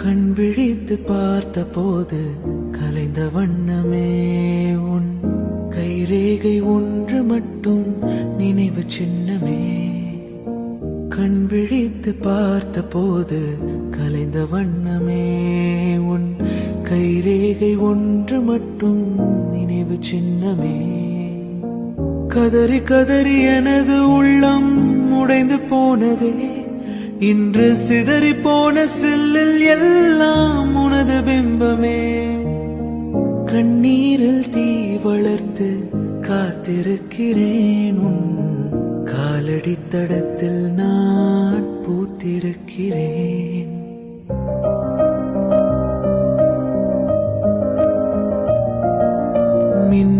கண் விழித்து பார்த்த போது கலைந்த வண்ணமே உன் கைரேகை ஒன்று மட்டும் நினைவு சின்னமே. கண் விழித்து பார்த்த போது கலைந்த வண்ணமே உன் கைரேகை ஒன்று மட்டும் நினைவு சின்னமே. கதறி கதறி எனது உள்ளம் உடைந்து போனதே, இன்று சிதறி போன சில்லில் எல்லாம் உனது பிம்பமே. கண்ணீரில் தீ வளர்த்து காத்திருக்கிறேன், உன் காலடி தடத்தில் நான் பூத்திருக்கிறேன். மின்